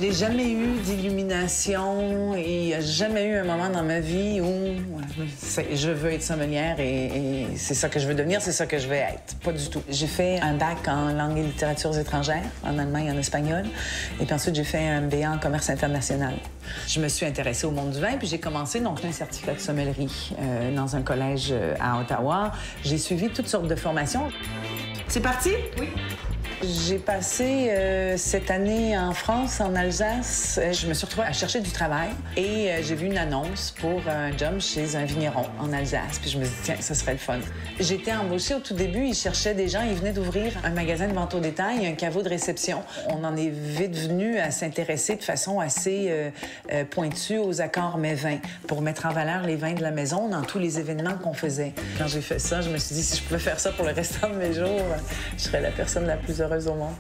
J'ai jamais eu d'illumination et il n'y a jamais eu un moment dans ma vie où je veux être sommelière et c'est ça que je veux devenir, c'est ça que je vais être. Pas du tout. J'ai fait un bac en langue et littératures étrangères, en allemand et en espagnol. Et puis ensuite, j'ai fait un MBA en commerce international. Je me suis intéressée au monde du vin, puis j'ai commencé donc un certificat de sommellerie dans un collège à Ottawa. J'ai suivi toutes sortes de formations. C'est parti? Oui. J'ai passé cette année en France, en Alsace. Je me suis retrouvée à chercher du travail et j'ai vu une annonce pour un job chez un vigneron en Alsace. Puis je me suis dit, tiens, ça serait le fun. J'ai été embauchée au tout début. Ils cherchaient des gens. Ils venaient d'ouvrir un magasin de vente au détail, un caveau de réception. On en est vite venu à s'intéresser de façon assez pointue aux accords mets-vins pour mettre en valeur les vins de la maison dans tous les événements qu'on faisait. Quand j'ai fait ça, je me suis dit, si je pouvais faire ça pour le restant de mes jours, je serais la personne la plus heureuse au monde.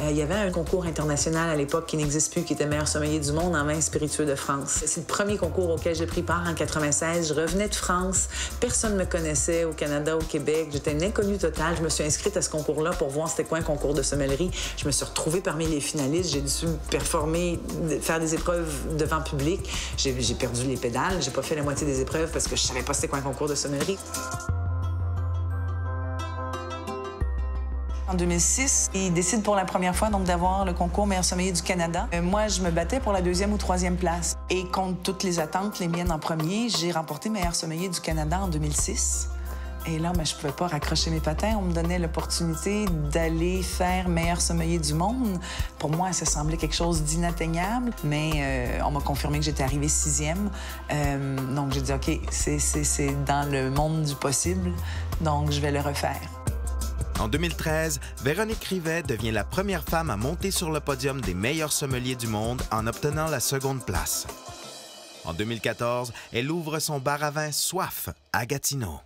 Il y avait un concours international à l'époque qui n'existe plus, qui était meilleur sommelier du monde en vin spiritueux de France. C'est le premier concours auquel j'ai pris part en 96. Je revenais de France. Personne ne me connaissait au Canada, au Québec. J'étais une inconnue totale. Je me suis inscrite à ce concours-là pour voir c'était quoi un concours de sommellerie. Je me suis retrouvée parmi les finalistes. J'ai dû performer, faire des épreuves devant public. J'ai perdu les pédales. J'ai pas fait la moitié des épreuves parce que je savais pas c'était quoi un concours de sommellerie. En 2006, ils décident pour la première fois donc d'avoir le concours meilleur sommelier du Canada. Moi, je me battais pour la 2e ou 3e place. Et contre toutes les attentes, les miennes en premier, j'ai remporté meilleur sommelier du Canada en 2006. Et là, je pouvais pas raccrocher mes patins. On me donnait l'opportunité d'aller faire meilleur sommelier du monde. Pour moi, ça semblait quelque chose d'inatteignable, mais on m'a confirmé que j'étais arrivée 6e. Donc, j'ai dit, OK, c'est dans le monde du possible, donc je vais le refaire. En 2013, Véronique Rivet devient la première femme à monter sur le podium des meilleurs sommeliers du monde en obtenant la 2e place. En 2014, elle ouvre son bar à vin Soif à Gatineau.